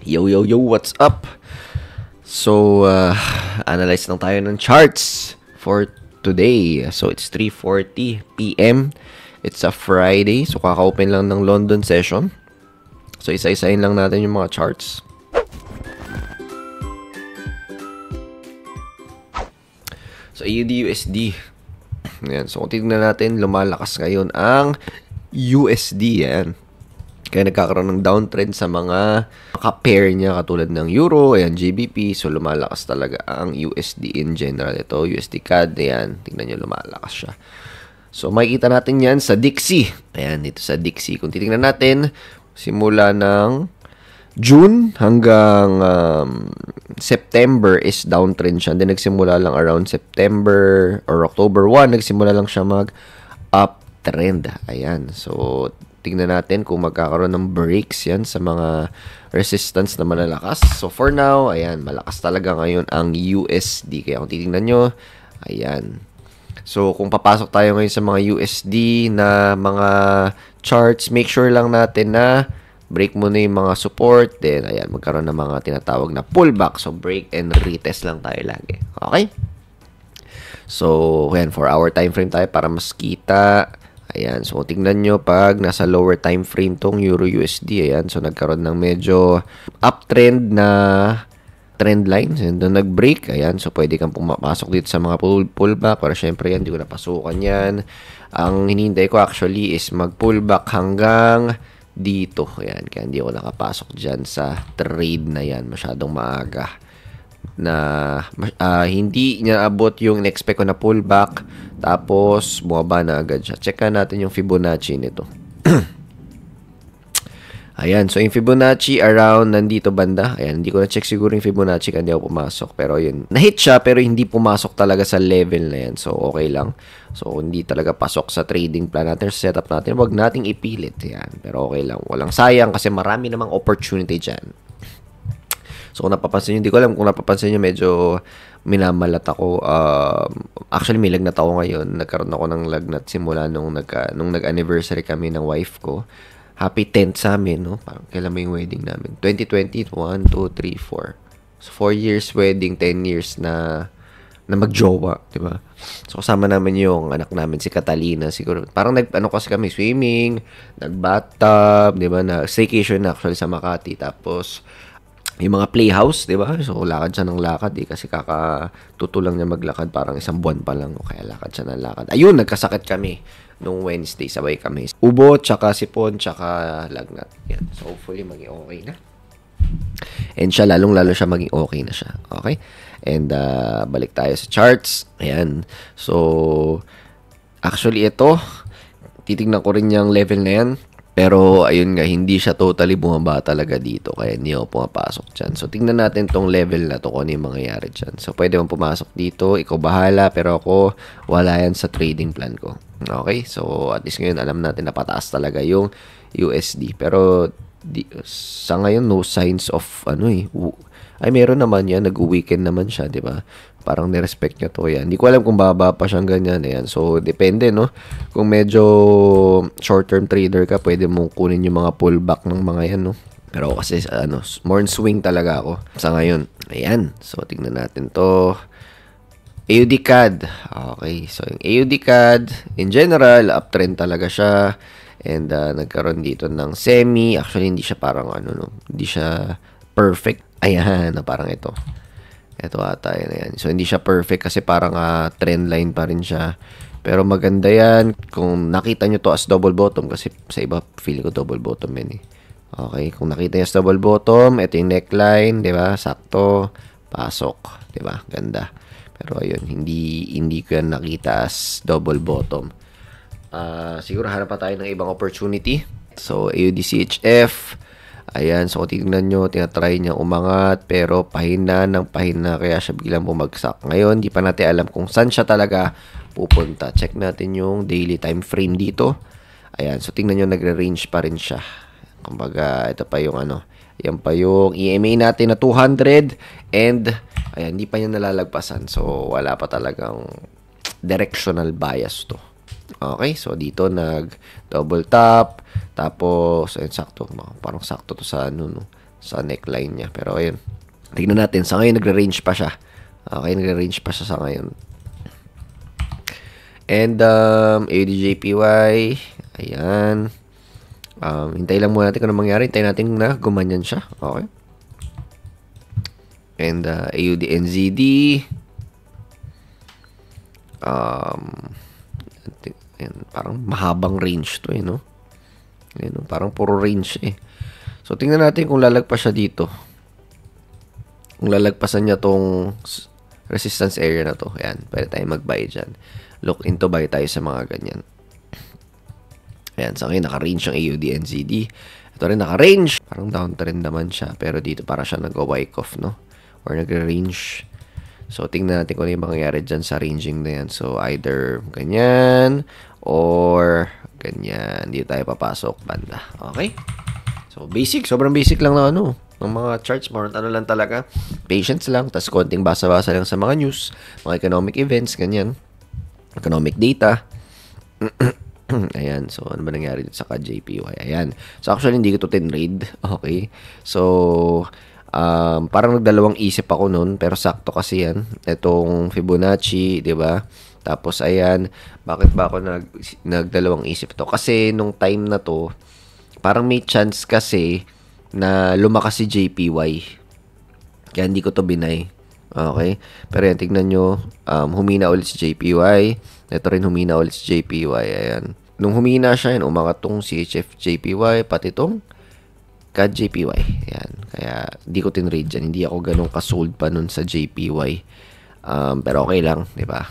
Yo, yo, yo, what's up? So, analyze lang tayo ng charts for today. So, it's 3:40 p.m. It's a Friday. So, kaka-open lang ng London session. So, isa-isahin lang natin yung mga charts. So, AUD-USD. Ayan. So, kung tignan natin, lumalakas ngayon ang USD. Ayan. Kaya nagkakaroon ng downtrend sa mga ka-pair niya katulad ng Euro, ayan, GBP. So, lumalakas talaga ang USD in general. Ito, USD CAD, ayan, tingnan nyo, lumalakas siya. So, makikita natin yan sa Dixie. Ayan, dito sa Dixie. Kung titingnan natin, simula ng June hanggang September is downtrend siya. Then, nagsimula lang around September or October 1, nagsimula lang siya mag-uptrend. Ayan, so tingnan natin kung magkakaroon ng breaks yan sa mga resistance na malalakas. So, for now, ayan, malakas talaga ngayon ang USD. Kaya kung titingnan nyo, ayan. So, kung papasok tayo ngayon sa mga USD na mga charts, make sure lang natin na break muna yung mga support. Then, ayan, magkaroon ng mga tinatawag na pullback. So, break and retest lang tayo lagi. Okay? So, ayan, for our time frame tayo para mas kita. Ayan, so tingnan nyo pag nasa lower time frame tong Euro-USD, ayan, so nagkaroon ng medyo uptrend na trend line, and doon nag-break, ayan, so pwede kang pumapasok dito sa mga pullback, pero syempre yan, hindi ko napasukan yan. Ang hinihintay ko actually is mag-pullback hanggang dito, ayan, kaya hindi ako nakapasok dyan sa trade na yan, masyadong maaga na hindi niya abot yung in-expect ko na pullback, tapos bumaba na agad siya. Check natin yung Fibonacci nito. Ayan, so yung Fibonacci around nandito banda. Ayan, hindi ko na-check siguro yung Fibonacci kasi hindi ako pumasok. Pero yun, na-hit siya pero hindi pumasok talaga sa level na yan. So, okay lang. So, hindi talaga pasok sa trading plan natin, sa setup natin. Huwag nating ipilit. Ayan, pero okay lang. Walang sayang kasi marami namang opportunity dyan. So, kung napapansin nyo, hindi ko alam kung napapansin nyo, medyo minamalat ako. Actually, may lagnat ako ngayon. Nagkaroon ako ng lagnat simula nung nag-anniversary kami ng wife ko. Happy 10th sa amin, no? Parang kailan mo yung wedding namin? 2020, 1, 2, 3, 4. So, 4 years wedding, 10 years na magjowa, di ba? So, kasama namin yung anak namin, si Catalina. Siguro, parang kasi kami, swimming, nag-bathtub, di ba? Na staycation na actually sa Makati. Tapos, yung mga playhouse, di ba? So, lakad siya ng lakad, kasi kakatuto lang niya maglakad, parang isang buwan pa lang, kaya lakad siya ng lakad. Ayun, nagkasakit kami nung Wednesday, sabay kami. Ubo, tsaka sipon, tsaka lagnat. Yan. So, hopefully, maging okay na. And siya, lalong-lalo siya maging okay na siya. Okay? And, balik tayo sa charts. Ayan. So, actually, ito, titignan ko rin yung level na yan. Pero, ayun nga, hindi siya totally bumaba talaga dito. Kaya hindi ako pumapasok dyan. So, tingnan natin tong level na to kung ano yung mangyayari dyan. So, pwede mong pumasok dito. Ikaw bahala. Pero ako, wala yan sa trading plan ko. Okay? So, at least ngayon, alam natin na pataas talaga yung USD. Pero, sa ngayon, no signs of, ay, meron naman yan. Nag-weekend naman siya, di ba? Parang nirespect niya to yan. Hindi ko alam kung baba pa siyang ganyan. Ayan. So, depende, no? Kung medyo short-term trader ka, pwede mong kunin yung mga pullback ng mga yan, no? Pero kasi, more swing talaga ako sa ngayon. Ayan. So, tingnan natin to. AUD CAD. Okay. So, yung AUD CAD, in general, uptrend talaga siya. And, nagkaroon dito ng semi. Actually, hindi siya parang, hindi siya perfect. Ayan, parang ito. Ito ata yan. So, hindi siya perfect kasi parang trend line pa rin siya. Pero maganda yan. Kung nakita nyo to as double bottom, kasi sa iba, feeling ko double bottom yan eh. Okay, kung nakita nyo as double bottom, ito yung neckline, di ba? Sakto, pasok, di ba? Ganda. Pero ayun, hindi ko yan nakita as double bottom. Siguro hanap pa tayo ng ibang opportunity. So, AUD-CHF. Ayan, so tingnan nyo, tinatry niya umangat, pero pahina ng pahina, kaya siya biglang bumagsak. Ngayon, di pa natin alam kung saan siya talaga pupunta. Check natin yung daily time frame dito. Ayan, so tingnan nyo, nagre-range pa rin siya. Kumbaga, ito pa yung yan pa yung EMA natin na 200, and ayan, di pa niya nalalagpasan. So, wala pa talagang directional bias to. Okay, so dito nag double tap, tapos ayun, sakto, parang sakto to sa sa neckline niya. Pero ayun, tignan natin. Sa ngayon, nagre-range pa siya. Okay, nagre-range pa siya sa ngayon. And, AUDJPY, ayan. Hintay lang muna natin kung ano mangyari. Hintay natin na gumanyan siya. Okay. And, AUDNZD, ayan, parang mahabang range to no? Ayan, parang puro range So, tingnan natin kung lalagpas siya dito. Kung lalagpasan niya tong resistance area na to. Ayan, pwede tayo mag-buy dyan. Look into buy tayo sa mga ganyan. Ayan, sa ngayon naka-range ang AUDNZD. Ito rin naka-range. Parang downtrend naman siya. Pero dito para siya nag-wake off, no? Or nag-range. So, tingnan natin kung ano yung mangyayari dyan sa ranging na yan. So, either ganyan or ganyan. Dito tayo papasok banda. Okay? So, basic. Sobrang basic lang na ng mga charts. More lang talaga. Patience lang. Tas konting basa-basa lang sa mga news. Mga economic events. Ganyan. Economic data. Ayan. So, ano ba nangyari dito sa JPY? Ayan. So, actually, hindi ko to tinrade. Okay? So, parang nagdalawang isip ako nun. Pero sakto kasi yan. Itong Fibonacci, di ba? Tapos, ayan. Bakit ba ako nagdalawang isip to? Kasi, nung time na to, parang may chance kasi na lumakas si JPY. Kaya hindi ko to binay. Okay? Pero yan, tignan nyo. Humina ulit si JPY. Ito rin humina ulit si JPY. Ayan. Nung humina siya, yan, umangat tong CHF JPY, pati tong CAD JPY. Ayan. Kaya, hindi ko tinrade dyan. Hindi ako ganun kasold pa nun sa JPY. Pero okay lang, di ba?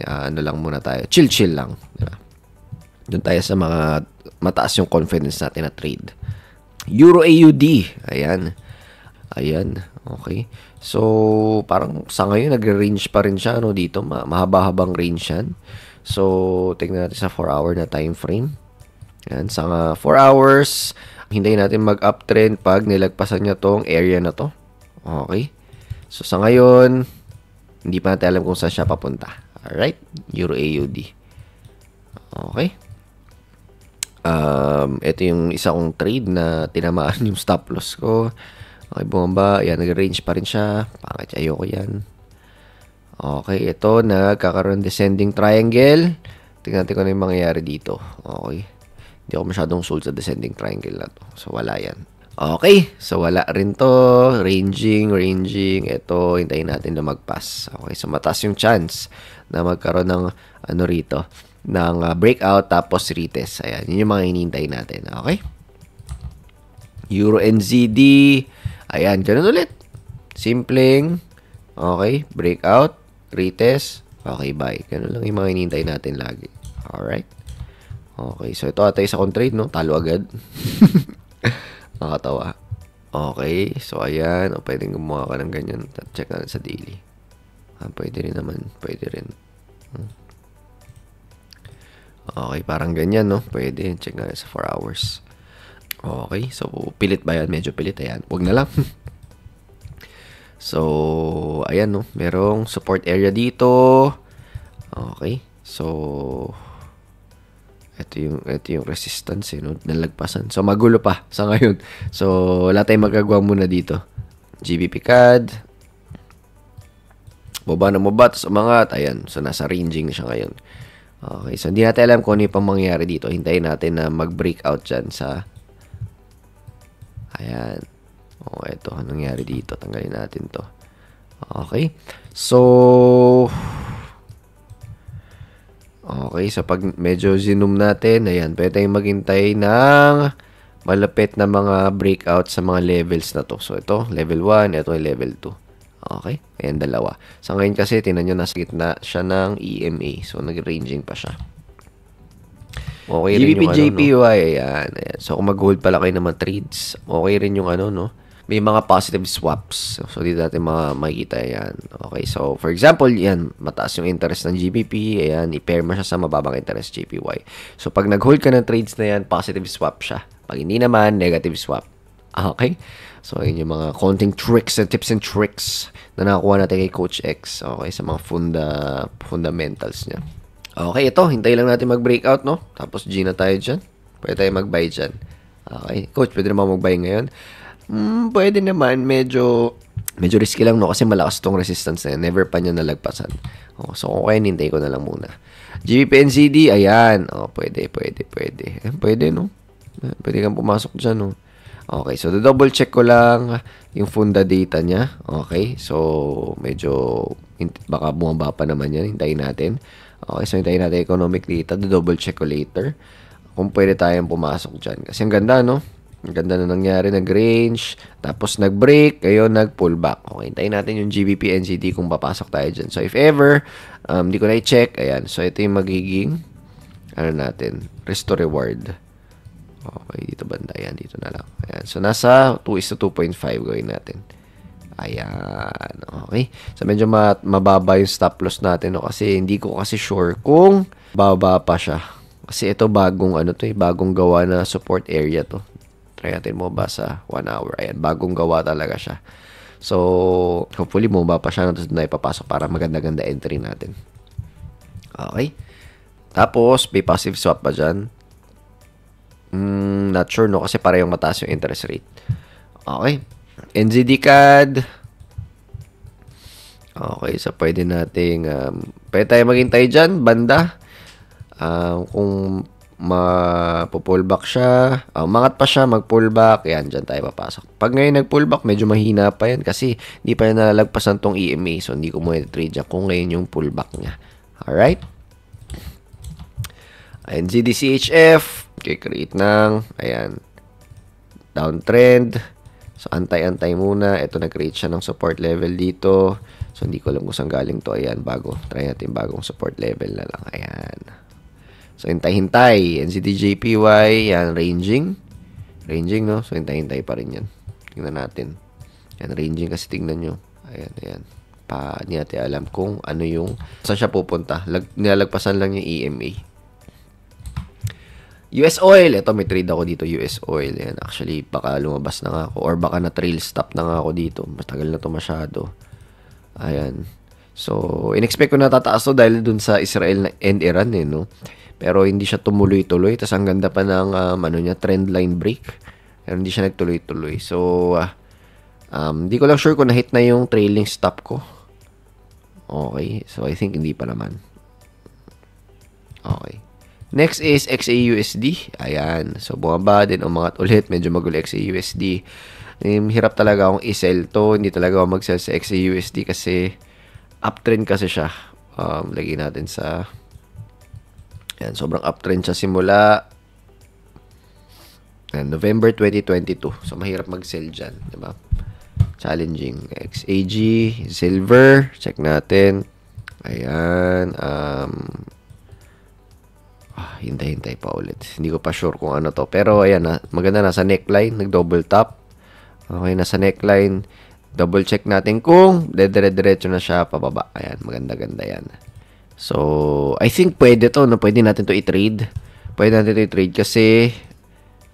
Ano lang muna tayo. Chill lang. Di ba? Doon tayo sa mga mataas yung confidence natin na trade. Euro AUD. Ayan. Ayan. Okay. So, parang sa ngayon, nagre-range pa rin siya, dito. Mahaba-habang range yan. So, tingnan natin sa 4-hour na time frame. Ayan. Sa 4 hours, hintayin natin mag-uptrend pag nilagpasan niya tong area na to. Okay. So, sa ngayon, hindi pa natin alam kung saan siya papunta. Alright. Euro AUD. Okay. Ito yung isa kong trade na tinamaan yung stop loss ko. Okay, bumaba. Ayan, nag-range pa rin siya. Pangit, ayoko yan. Okay, ito, nagkakaroon descending triangle. Tingnan natin kung ano yung mangyayari dito. Okay. Hindi ako masyadong sold sa descending triangle na to. So, wala yan. Okay, so wala rin to. Ranging. Ito, hintayin natin na mag-pass. Okay, so mataas yung chance na magkaroon ng rito. Ng breakout tapos retest. Ayan, yun yung mga hinihintay natin. Okay? Euro NZD. Ayan, ganun ulit. Simpleng. Okay, breakout, retest. Okay, buy. Ganun lang yung mga hinihintay natin lagi. Alright. Okay, so ito ata isa kong trade, no? Talo agad. Nakatawa. Okay, so ayan. O, pwedeng gumawa ka ng ganyan. Check natin sa daily. Pwede rin naman. Pwede rin. Okay, parang ganyan, no? Pwede. Check natin sa 4 hours. Okay, so pilit ba yan? Medyo pilit, ayan. Huwag na lang. So, ayan, no? Merong support area dito. Okay, so ito yung resistance, no? Nalagpasan. So, magulo pa sa ngayon. So, wala tayong magagawa muna dito. GBP CAD. Baba na maba, tapos umangat. Ayan, so nasa ranging na siya ngayon. Okay, so hindi natin alam kung ano yung pang mangyayari dito. Hintayin natin na mag-breakout dyan sa... Ayan. O, eto. Anong nangyari dito? Tanggalin natin to. Okay. So... Okay, so pag medyo zoom natin, ayan, pwede tayong maghintay ng malapit na mga breakout sa mga levels na to. So, ito, level 1, ito ay level 2. Okay? Ayan, dalawa. Sa ngayon kasi, tinan nyo, nasa gitna siya ng EMA. So, nag-ranging pa siya. Okay rin yung JPY, ayan. So, kung mag-hold pala kayo ng mga trades, okay rin yung no? May mga positive swaps. So, dito natin makikita, ayan. Okay, so, for example, yan, mataas yung interest ng GBP, ayan, i-pair mo siya sa mababang interest JPY. So, pag nag-hold ka ng trades na yan, positive swap siya. Pag hindi naman, negative swap. Okay? So, ayun yung mga konting tricks and tips and tricks na nakakuha natin kay Coach X. Okay, sa mga fundamentals niya. Okay, ito. Hintay lang natin mag-breakout, no? Tapos G na tayo dyan. Pwede tayo mag-buy dyan. Okay. Coach, pwede naman mag-buy ngayon. Pwede naman. Medyo risky lang, no? Kasi malakas tong resistance na yan. Never pa niya nalagpasan. Oh, so, kung kaya, hintay ko na lang muna. GBP-NZD, ayan. Oh, pwede. Pwede, no? Pwede kang pumasok dyan, no? Okay, so double check ko lang yung funda data niya. Okay, so medyo baka bumaba pa naman yan. Hintayin natin. Okay, so hintayin natin economic data. Double check ko later kung pwede tayong pumasok dyan. Kasi ang ganda, no? Ang ganda na nangyari. Nag-range, tapos nag-break, ngayon nag-pullback. Okay, hintayin natin yung GBP-NZD kung papasok tayo dyan. So if ever, di ko na i-check. Ayan, so ito yung magiging natin, restore reward. Okay, dito banda. Ayan, dito na lang. Ayan. So, nasa 2:2.5 gawin natin. Ayan. Okay. So, medyo mababa yung stop loss natin. No? Kasi hindi ko kasi sure kung baba pa siya. Kasi ito bagong bagong gawa na support area to. Try natin mo ba sa 1 hour. Ayan, bagong gawa talaga siya. So, hopefully bumaba pa siya. Tapos na ipapasok para maganda-ganda entry natin. Okay. Tapos, may passive swap pa dyan. Not sure, no? Kasi parehong mataas yung interest rate. Okay. NZD CAD. Okay, so pwede nating pwede tayo maghintay dyan, banda. Kung ma-pullback siya, umangat pa siya, mag-pullback, yan, dyan tayo papasok. Pag ngayon nag-pullback, medyo mahina pa yan kasi hindi pa yan nalalagpasan tong EMA. So, hindi ko muna trade dyan kung ngayon yung pullback niya. Alright? NZD CHF, create ng, ayan, downtrend. So, antay-antay muna. Ito, nag-create siya ng support level dito. So, hindi ko alam kung saan galing to. Ayan, bago. Try natin bagong support level na lang. Ayan. So, hintay-hintay. NZD-JPY, yan, ranging. Ranging, no? So, hintay-hintay pa rin yan. Tingnan natin. Yan, ranging kasi tingnan nyo. Ayan. Hindi natin alam kung ano yung, saan siya pupunta. Nilalagpasan lang yung EMA. US oil, ito may trade ako dito, US oil. Yan, actually, baka lumabas na nga ako or baka na-trail stop na nga ako dito. Matagal na to masyado. Ayan. So, in-expect ko na tataas to dahil dun sa Israel and Iran, no? Pero hindi siya tumuloy-tuloy. Tapos ang ganda pa ng trend line break. Pero hindi siya nagtuloy-tuloy. So, hindi ko lang sure kung na-hit na yung trailing stop ko. Okay. So, I think hindi pa naman. Okay. Next is XAUSD. Ayan. So, bumaba din, umangat ulit. Medyo magulo XAUSD. Hirap talaga akong i-sell to. Hindi talaga ako mag-sell sa XAUSD kasi uptrend kasi siya. Lagyan natin sa... Ayan, sobrang uptrend siya simula November 2022. So, mahirap mag-sell dyan. Diba? Challenging. XAG, silver. Check natin. Ayan. Hintay-hintay pa ulit. Hindi ko pa sure kung ano to. Pero, ayan, maganda nasa neckline. Nag-double top. Okay, nasa neckline. Double check natin kung dire-diretso na siya pababa. Ayan, maganda-ganda yan. So, I think pwede to. No? Pwede natin to i-trade. Pwede natin to i-trade kasi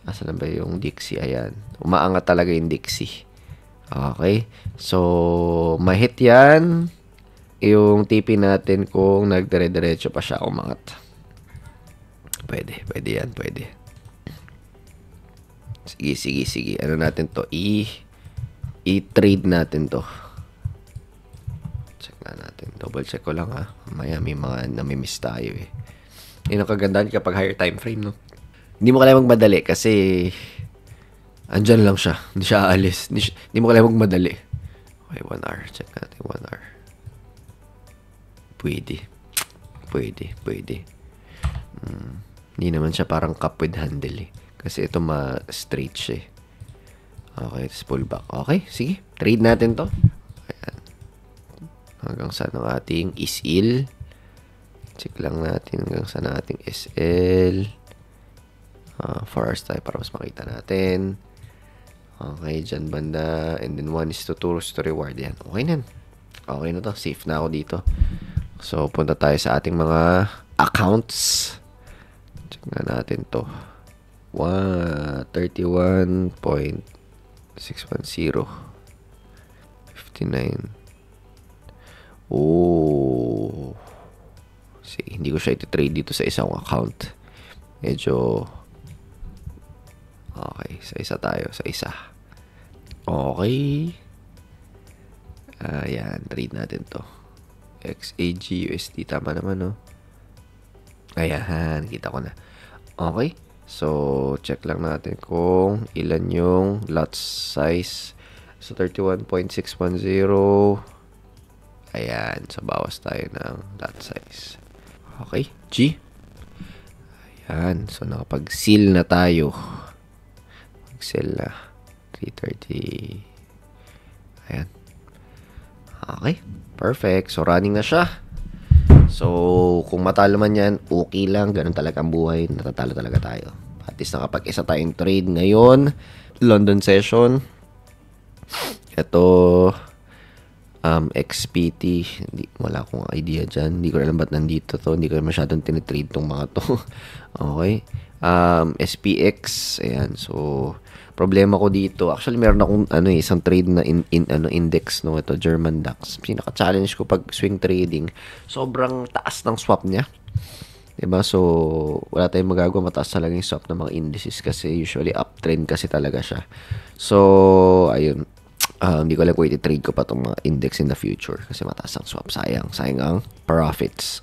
asan na ba yung Dixie? Ayan. Umaangat talaga yung Dixie. Okay. So, mahit yan. Yung TP natin kung nagdire-diretso pa siya umangat. Pwede yan, pwede. Sige. Ano natin to? I-trade natin to. Check na natin. Double check ko lang Maya may mga namimiss tayo eh. Yun ang kagandahan kapag higher time frame, no? Hindi mo kailangan magmadali kasi andyan lang siya. Hindi siya aalis. Hindi mo kailangan magmadali. Okay, 1 hour. Check natin 1 hour. Pwede. Hindi naman siya parang cup with handle eh. Kasi ito ma-straight siya eh. Okay, let's pull back. Okay, sige. Trade natin to. Ayan. Hanggang saan ang ating SL. Check lang natin hanggang saan ang ating SL. 4 hours tayo para mas makita natin. Okay, dyan banda. And then 1 is to 2 is to reward. Yan. Okay na. Okay na to. Safe na ako dito. So, punta tayo sa ating mga accounts. Check na natin to. 31.610 59. Oh. See, hindi ko siya iti-trade dito sa isang account. Medyo okay, sa isa tayo, sa isa. Okay. Ayan, trade natin to. XAGUSD, tama naman, no? Ayan, kita ko na. Okay. So, check lang natin kung ilan yung lot size. So, 31.610. Ayan. So, bawas tayo ng lot size. Okay. G. Ayan. So, nakapag-seal na tayo. Mag-seal na. 330. Ayan. Okay. Perfect. So, running na siya. So, kung matalo man yan, okay lang. Ganun talaga ang buhay. Natatalo talaga tayo. At least nakapag-isa tayong trade ngayon. London session. Ito, XPT. Wala akong idea dyan. Hindi ko alam ba't nandito to. Hindi ko masyadong tinitrade tong mga to. Okay. SPX. Ayan. So, problema ko dito. Actually, meron akong isang trade na index, no? Ito, German DAX. Pinaka-challenge ko pag swing trading. Sobrang taas ng swap niya. Diba? So, wala tayong magagawa. Mataas talaga yung swap ng mga indices kasi usually uptrend kasi talaga siya. So, ayun. Hindi ko alam kung iti-trade ko pa itong mga index in the future kasi mataas ang swap. Sayang. Sayang ang profits.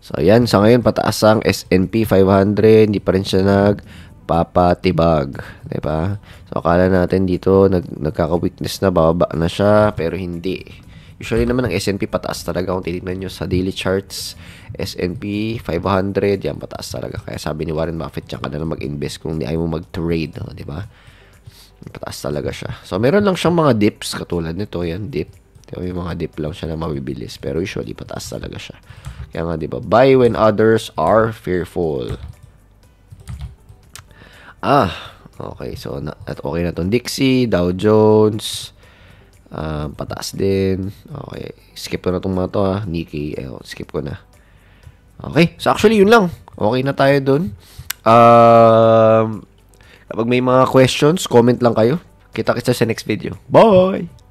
So, ayan. Sa ngayon, pataas ang S&P 500. Hindi pa rin siya papatibag, diba? So, akala natin dito, nagkaka-weakness na, bababa na siya, pero hindi. Usually naman, ang S&P pataas talaga. Kung titignan nyo sa daily charts, S&P 500, yan, pataas talaga. Kaya sabi ni Warren Buffett, yan ka na mag-invest kung hindi ayaw mo mag-trade, no? Diba? Pataas talaga siya. So, meron lang siyang mga dips, katulad nito, yan, dip. Diba? May mga dip lang siya na mabibilis, pero usually, pataas talaga siya. Kaya nga, diba? Buy when others are fearful. Okay. So, okay na itong Dixie, Dow Jones, pataas din. Okay. Skip ko na itong mga to, Nikkei, skip ko na. Okay. So, actually, yun lang. Okay na tayo dun. Kapag may mga questions, comment lang kayo. Kita-kita sa next video. Bye!